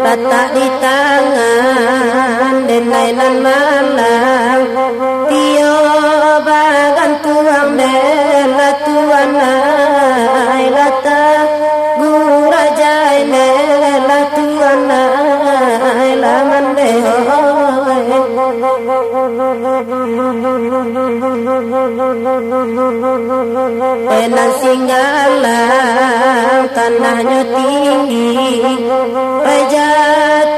Letak di tangan denainan malam Tio bagan tuang dela tuan ai lata gura jai dela tuan ai laman de enak singgalang tanahnya tinggi Raja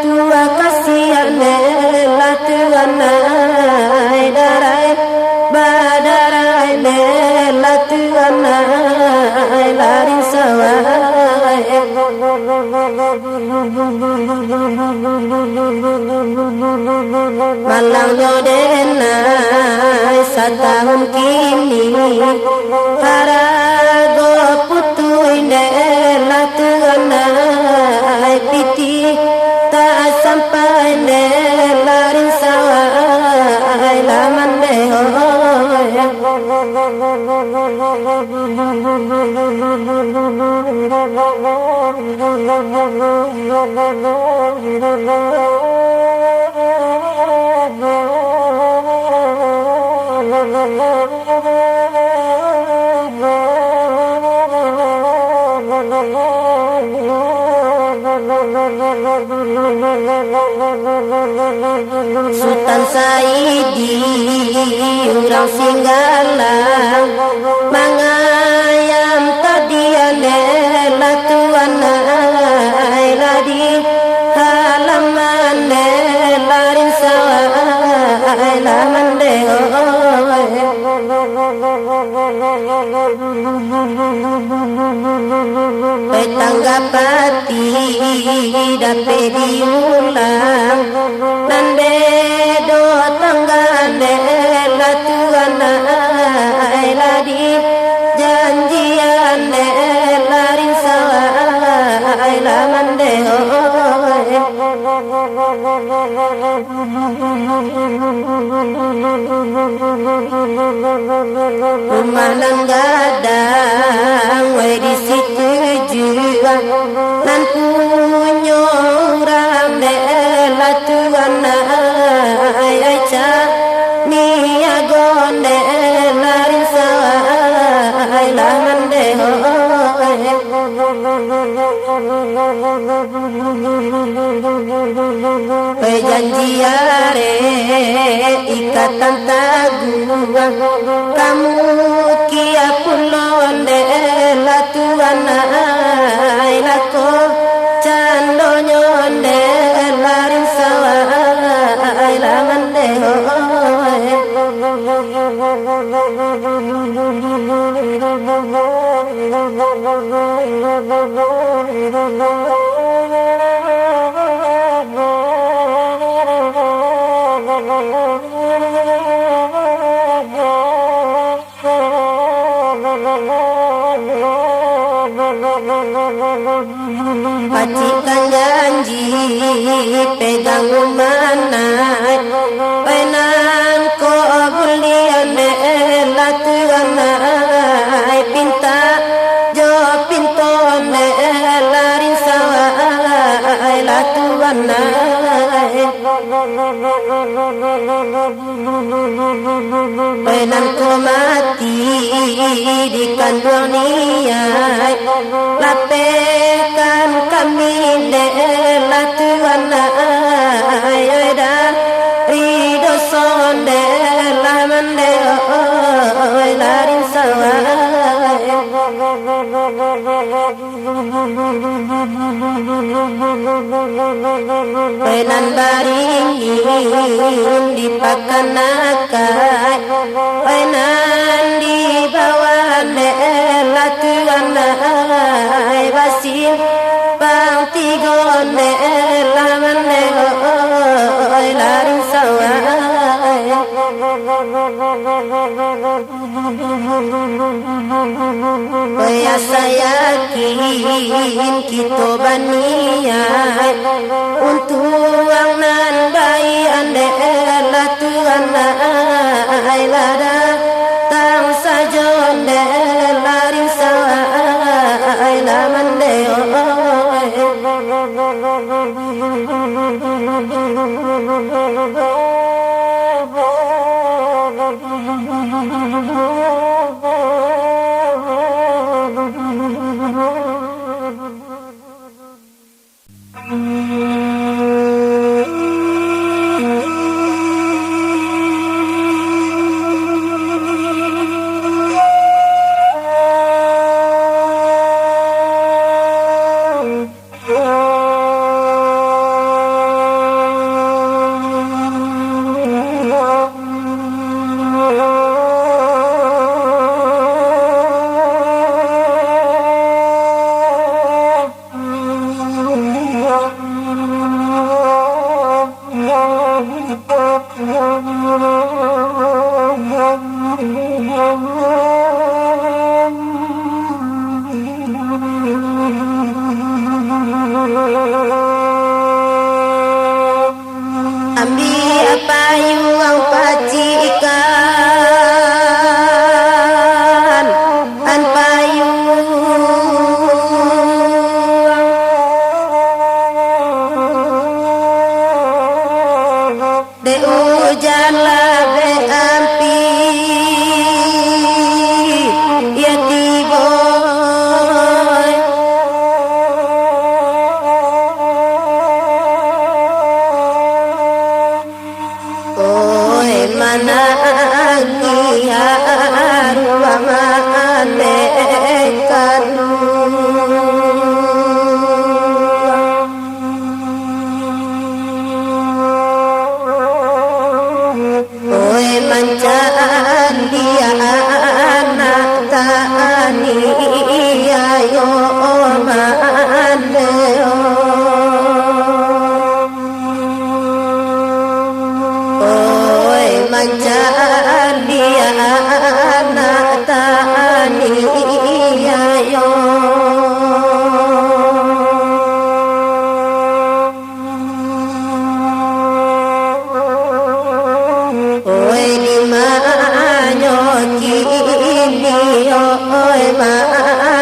tua kasihan dela tuan ai darai badarai dela tuan ai lari sawai malang jodenai satahun kini harago putui dela tuan ai piti tak sampai lari sawai laman Sultan Saidi orang Singgalang mangayam tadian lela tuan ai ladi halaman larin sawai laman petangga pati dape diulang nande do tangga lela tuan ai ladi janjian Rumah nan gadang wae di situ jua nan punyo rame la tuana ay ca ni agonde larin sawai la mande janjiare ikatan taguan kamu kia pulonde la tuana ay lako cando nyonde larin sawai la mande Pacikan janji pegang mana penan ko bulian la tuana pinta jo pintone larin sawai la tuana penan ko mati di kandung dunia lapekan kami la tuana ayda rido sonde la mande larin sawai penan baringin di pakanakai penan di bawah la tuana basin bang tigonde la mande larin sawai saya yakin kita bania untuk ang nan bayi ande la tuana ay lada tang sajonde larin sawai la mande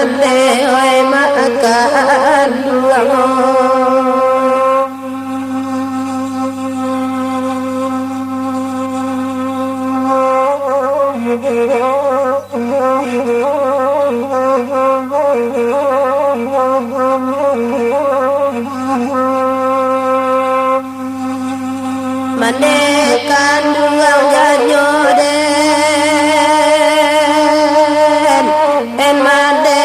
ande oi makan mandekan duang janyo den en mande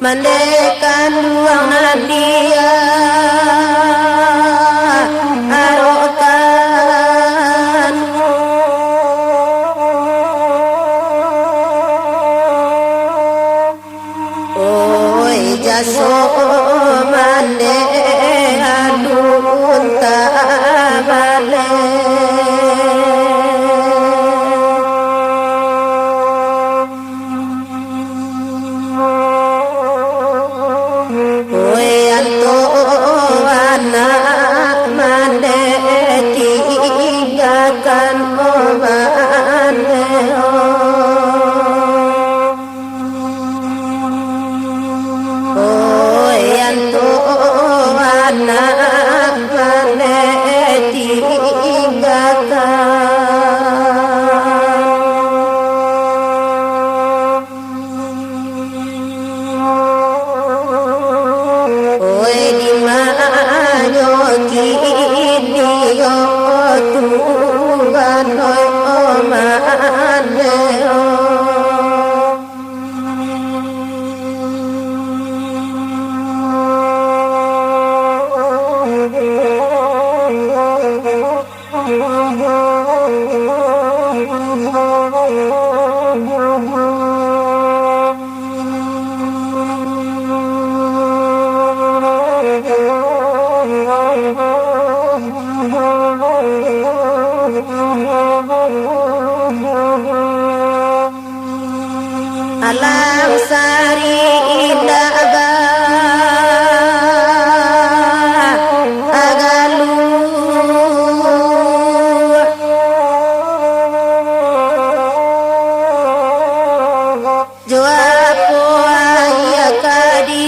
mandekan duang nadia arokan oi jaso mande adun tabale oi anto anak mande tinggalkan mande anto anak mane tinggalkan oi di manyo kini yo Tuhan oi omane alam sari indah agalu joapo ayah kadi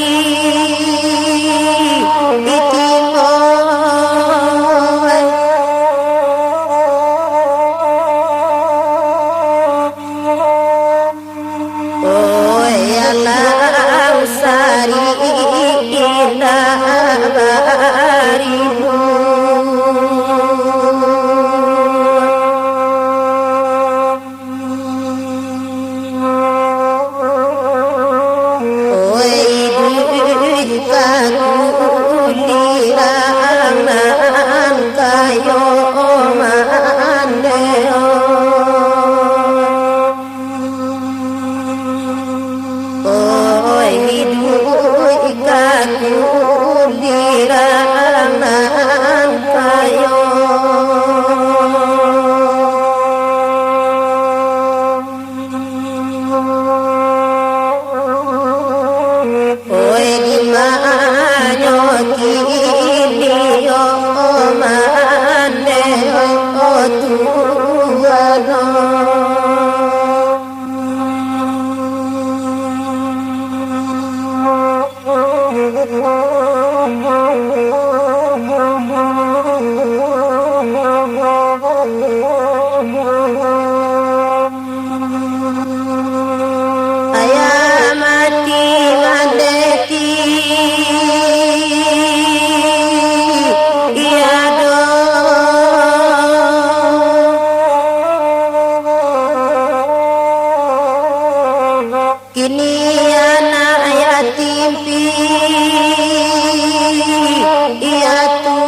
itimo alam sari indah barimu oi duit kakulirangan kayo mandeo kulirangan kayo oi di manyo kini yo mande o Tuhan ayah mati mandeki iya do kini anak yatim pi iya tuh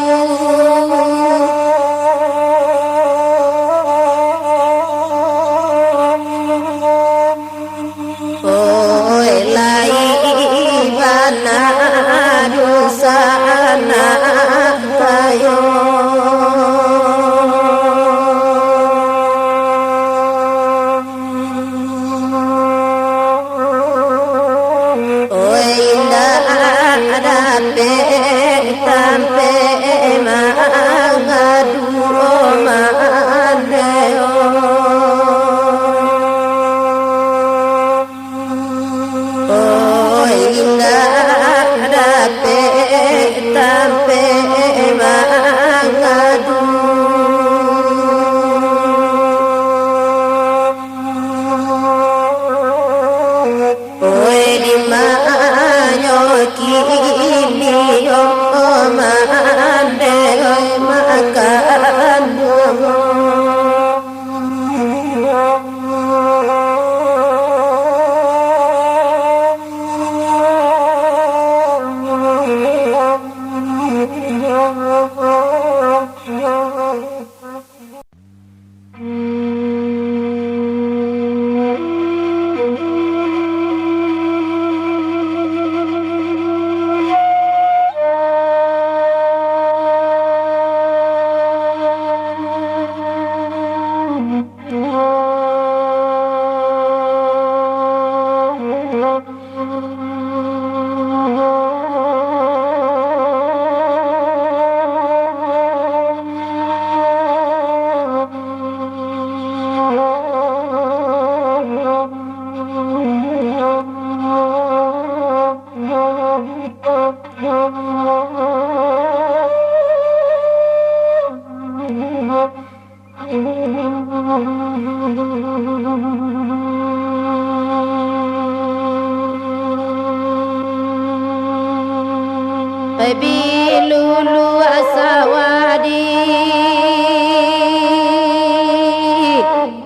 Bilulu asawadi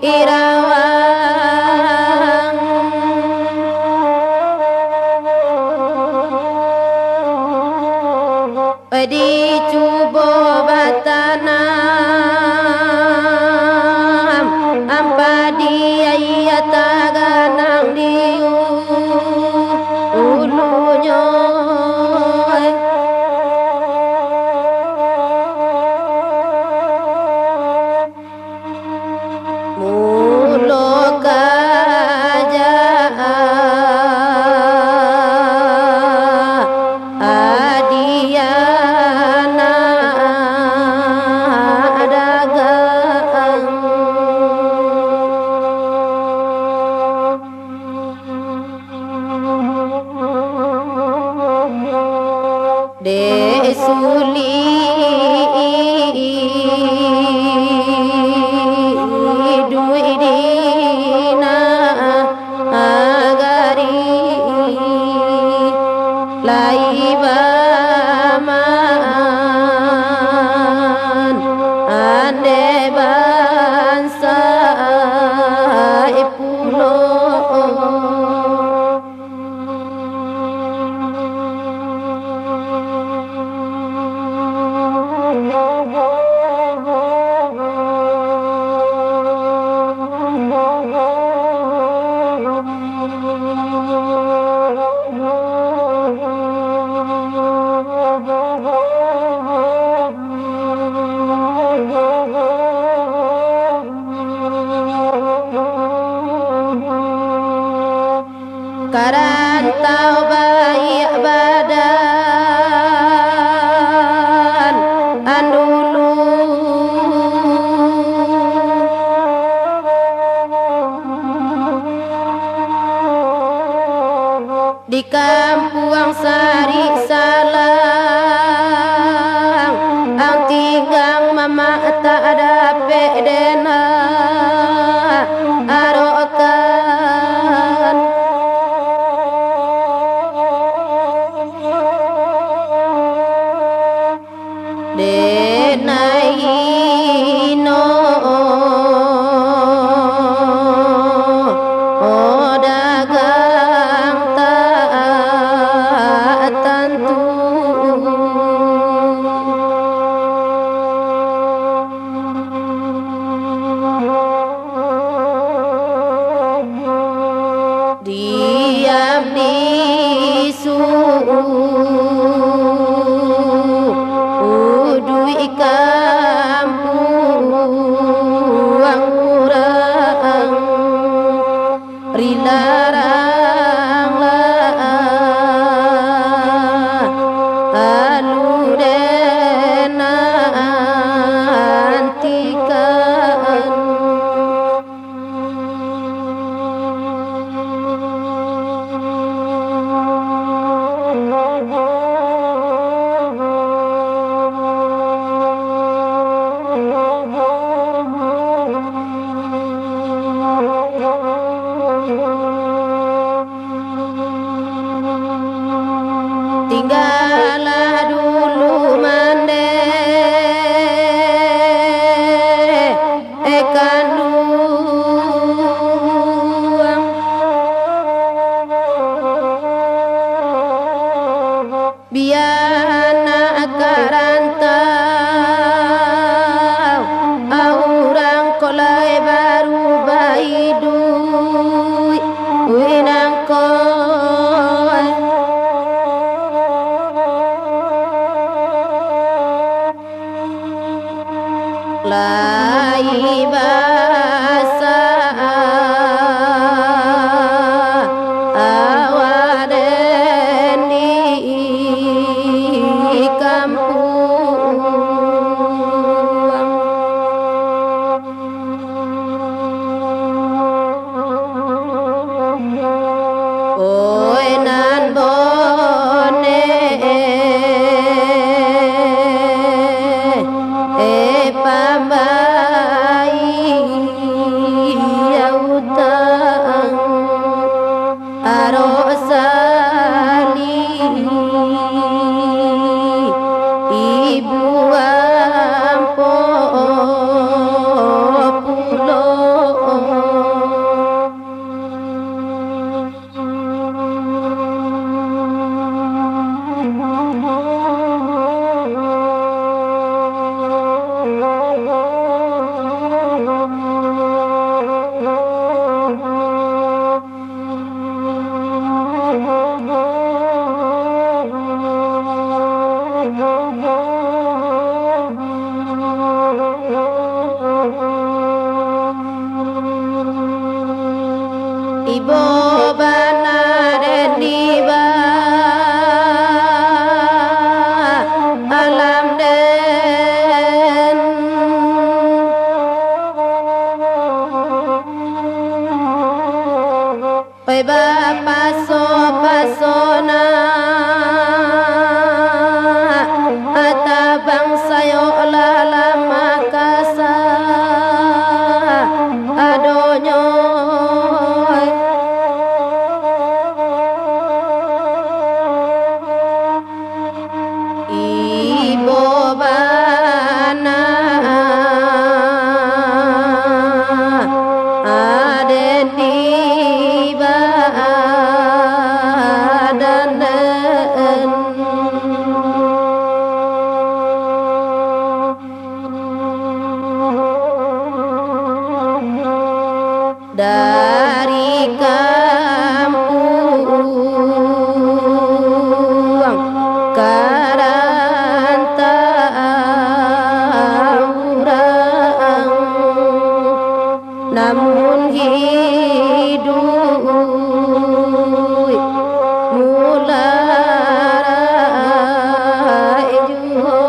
irawang di cubo batanam ampadi ayataganang diu ulunya desuli duidina agari laibaman ande bansa ipulo karantau bayi badan andulu di kampung Sari Salang ang tinggang mama tak ada pedena arokan denaino dagang tak tentu diam di kampung urang rilarang aludena antikan tinggallah dulu mande kanduang biana karantau orang lai baru baidu winang koy lai basa awaden di kampung oi nan bone pambai yautang arosali ibu ampo pulo ibo banaren diba alam den oi ba pasona atabang sayo lala makasa adonyo ibo bana aden diba danen dari kampung karantauran namun hidup mulai juho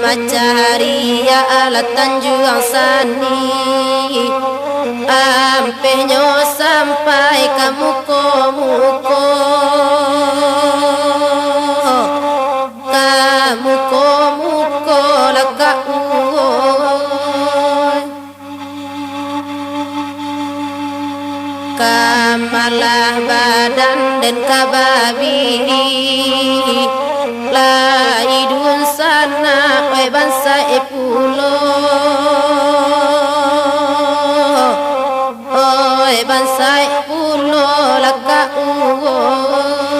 Macaria alat tanjuang sani ampenyo sampai ke muko-muko kamuko-muko laka uoy kamalah badan dan kababi lai dun sana oi bansa pulo oi bansa pulo laka uoy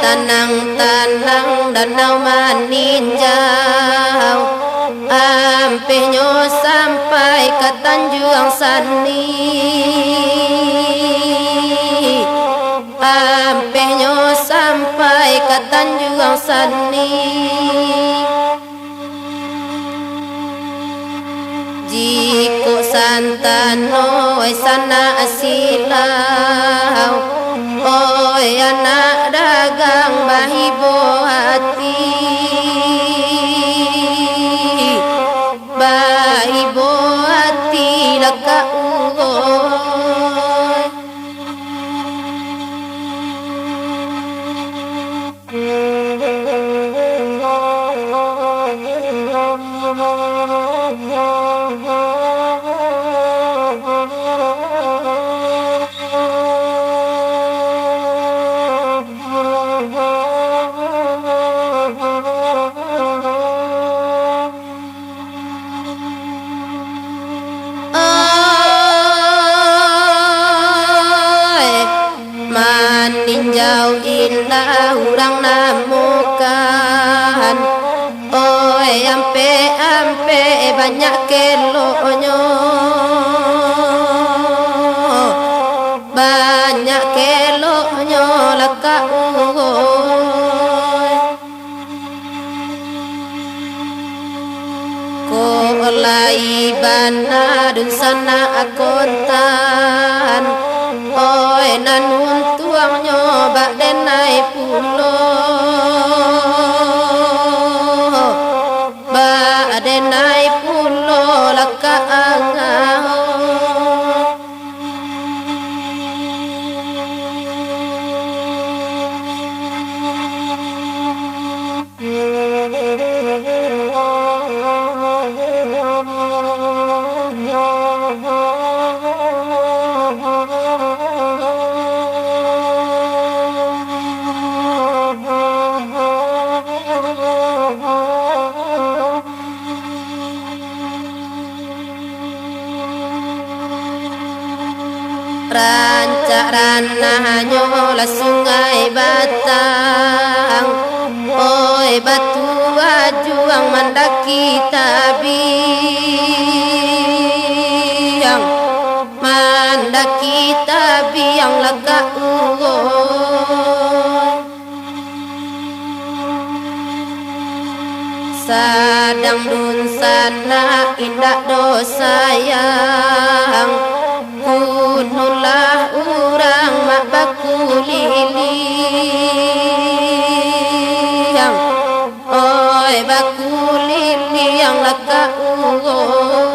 Tanang-tanang danau maninjau Ampenyo sampai ke Tanjung Sani, ampenyo sampai ke Tanjung Sani. Jiko santano sana asilau, oi anak dagang bahibo hati, bahibo hati laka ugoy. Maninjau indah urang namukan, oi ampe banyak kelonyo, banyak kelonyo laka ugoy. Kolai bana dun sana akontan, oi nanun tuang nyoba denai pulo, ba denai pulo laka angao. Rancananya la sungai Batang, oi batu ajuang mandaki tabiang, mandaki tabiang laka ugoy. Sadang dun sana indah dosayang, kunulah urang mak bakuliliang, oi bakuliliang laka ugoy.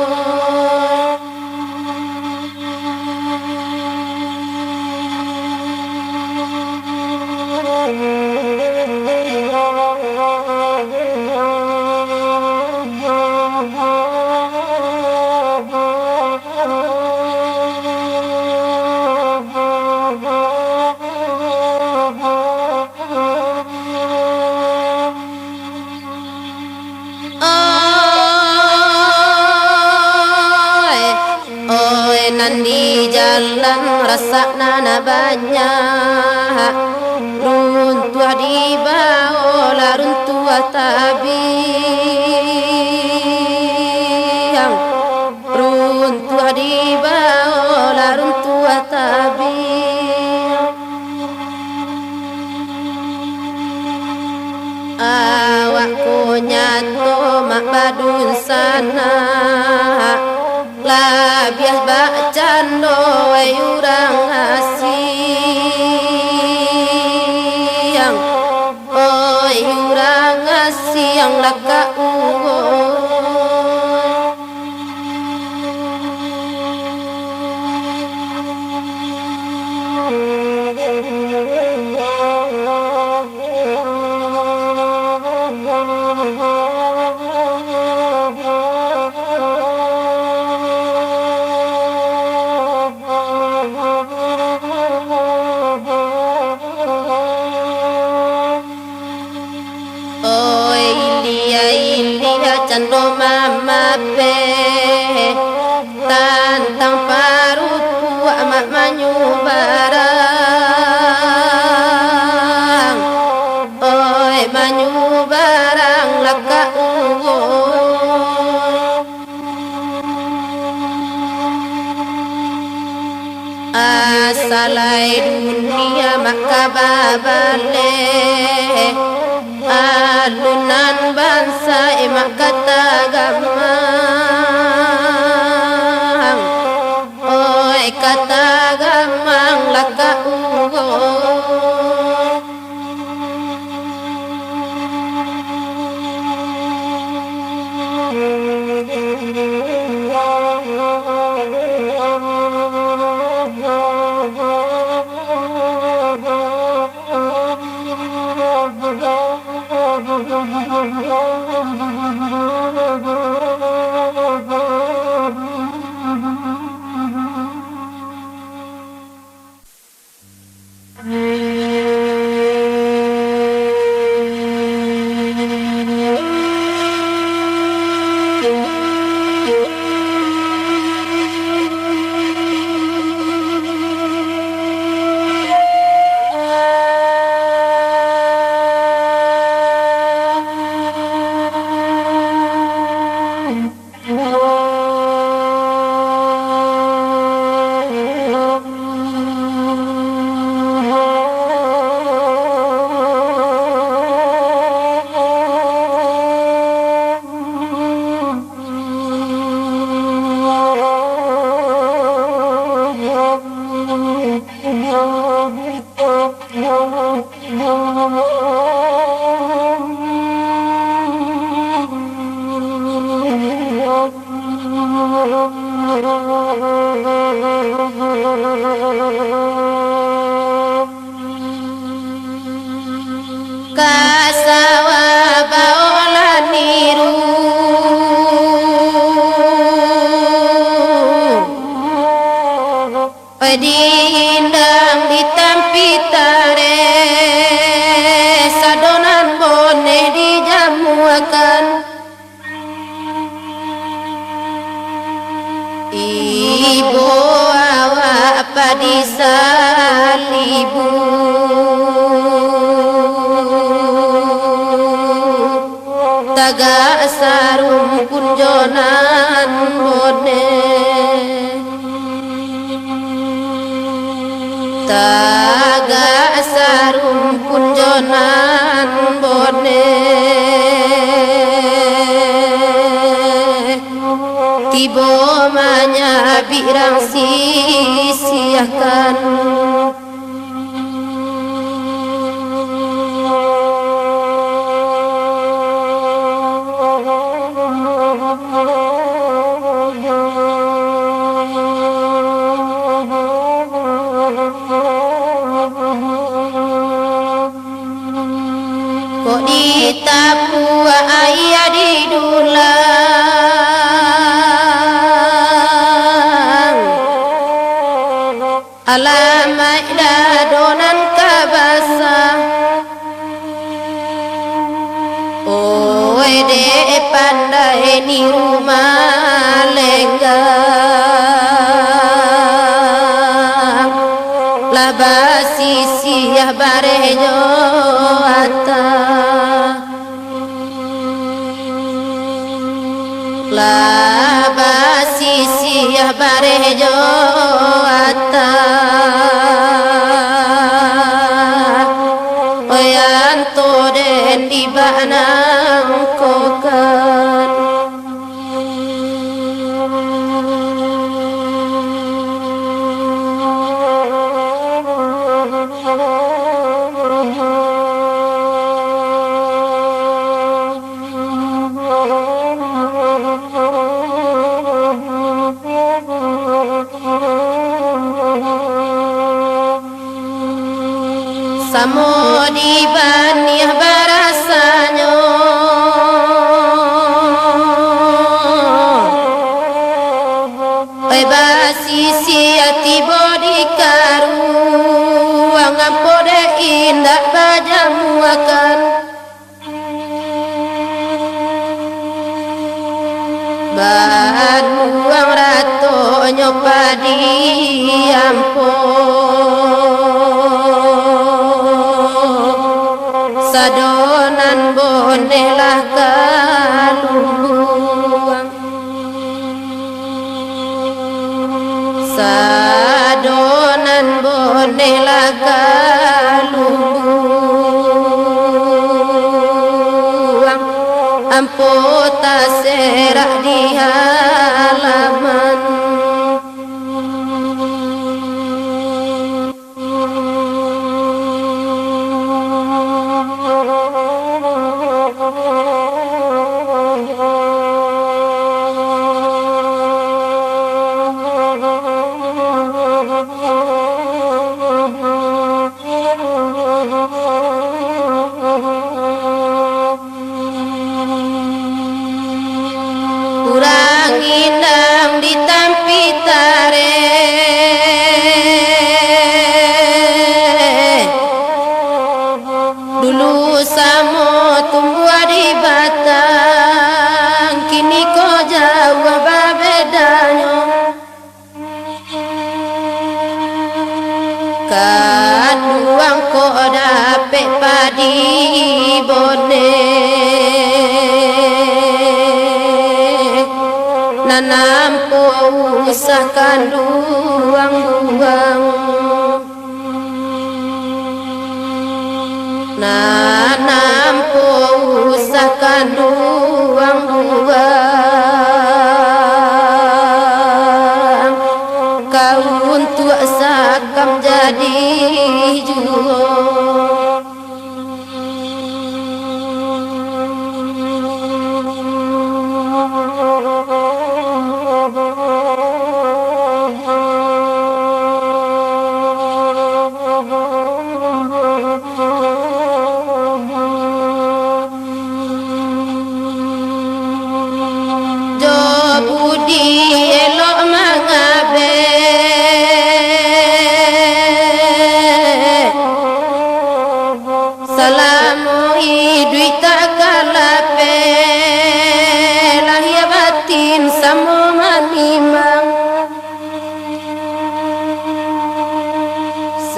Di jalan rasa nana banyak, runtuh di bawah la runtuh tabiang, runtuh di bawah la runtuh tabiang. Awakku nyato mak badun sana, labias bacando ay urang asiang, oi urang asiang laka ugoy. Cando mama pe tantang parupu amak manyu barang, oi manyu barang laka ugoy. salai dunia maka babale alunan bangsa emak kata gamang oi kata gamang laka ugo kasawa baola niru pedindang ditampi tare sadonan bone dijamuakan ibu awak padisalibu taga sarum kunjonan bone taga sarum kunjonan bone tibo manya birang sisiakan kok ditapu ayah di dulang alamai dadonan kabasa oi de pandai ni rumah lenggang labasi siah barejo ata labasi siah barejo ata oyanto den di banang kokan samo di baniah barasanyo basi siati bodi karu angapode indak bajamu akan banuang rato nyopadi ampo sadonan bonelah kalungguang sadonan bone lagaluang ampota serak di halaman kurang indang ditampi tare dulu samo tumbuh di batang kini ko jauh apa bedanya kaduang ko dapet padi bone nanam po usahakan duang-duang nanam po usahakan duang-duang kau untuk sakam jadi jual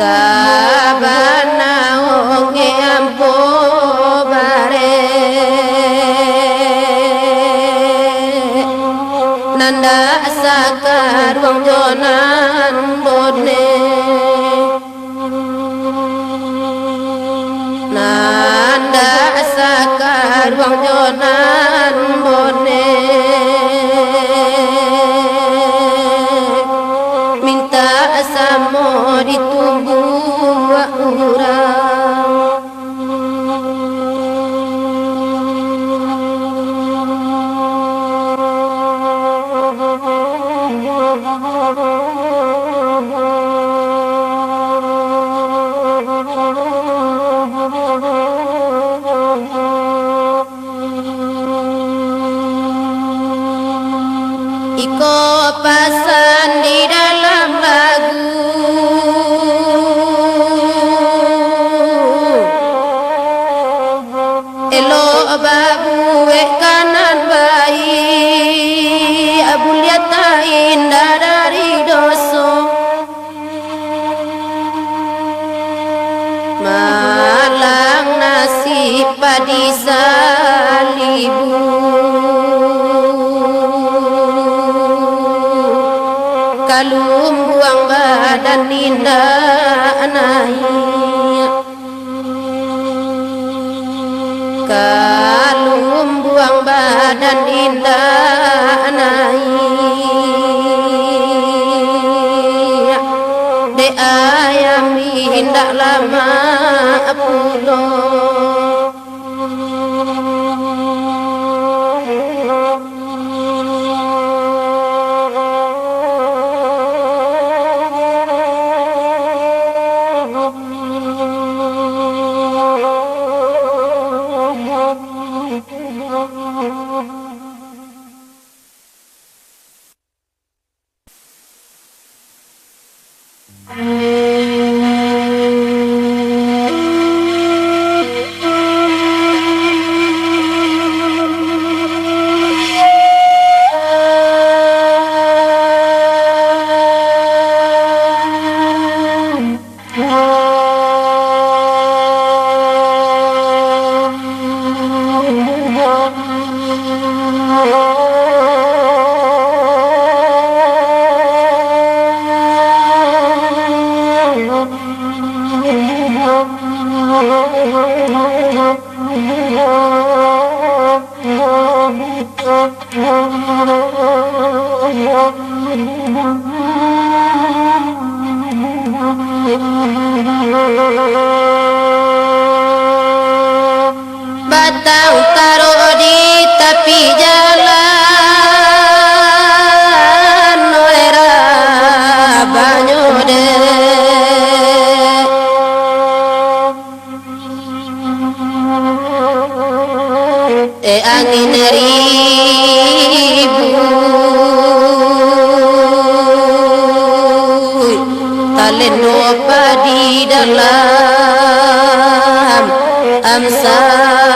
sabana onge ampo bare nanda sakar wong jonan bone nanda sakar wong jonan bone minta samo ditunggu urang iko pasan di dalam lagu elo babu kanan bayi abuliata indah dari doso malang nasib padi salibu kalum buang badan indah naik kalum buang badan indah naik de ayam indah lama pulau Batang taruh di tepi jalan, noera banyu de angin ribut talen opa di dalam amsawa.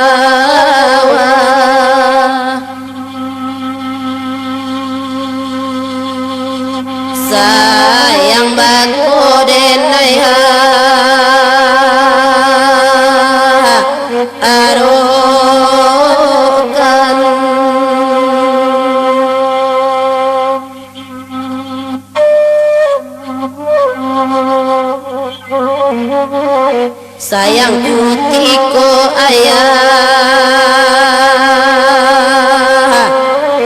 Sayang bako denaiha arokan sayang putihku ayah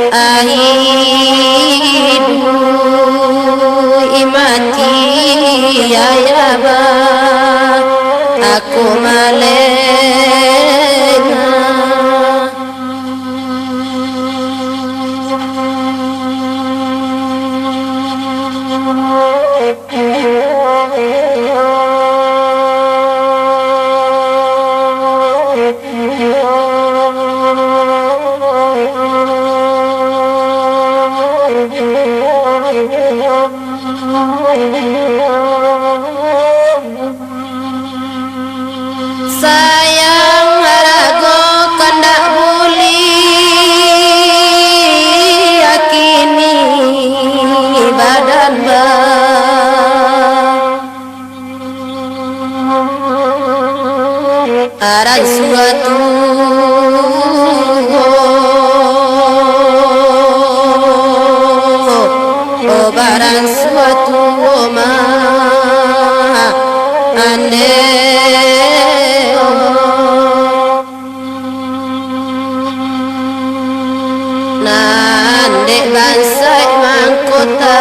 ahidu imati ayaba aku malena sayang rago kandak buli yakini badan ba aran suatu barang suatu ma ane nande bansai mangkota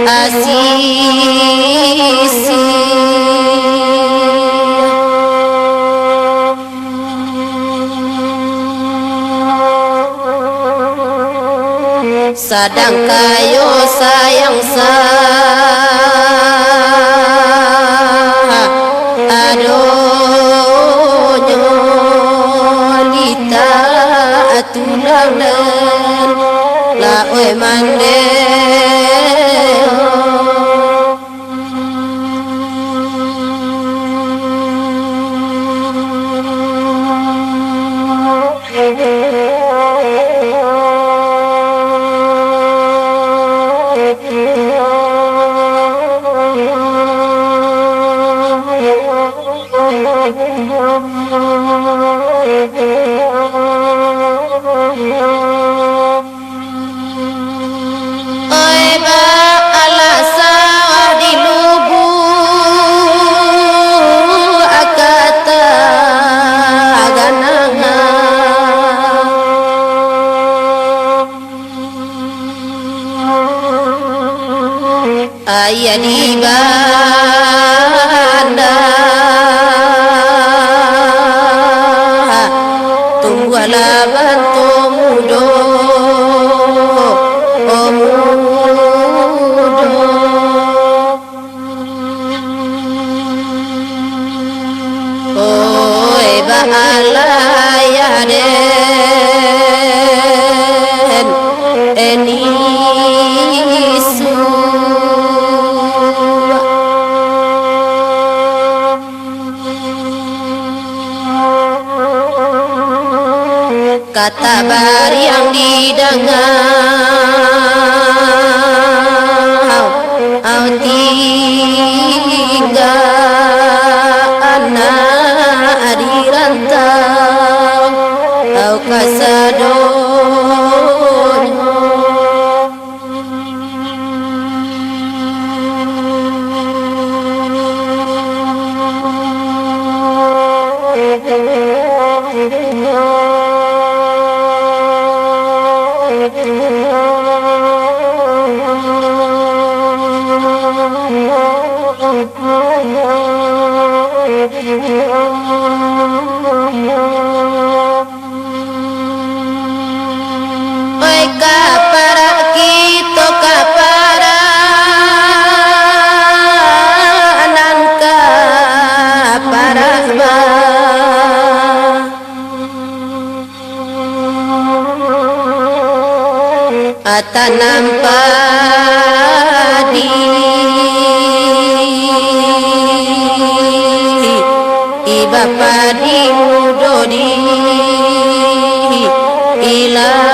asisi sadang kayo sayang adonyo lita atulang la oi mande ayah di bandar tunggu laban tomudo oi baalaya den enisu kata bar yang didengar au tinggal anak di rantau au kasadonyo atanam padi iba padi mudodi ila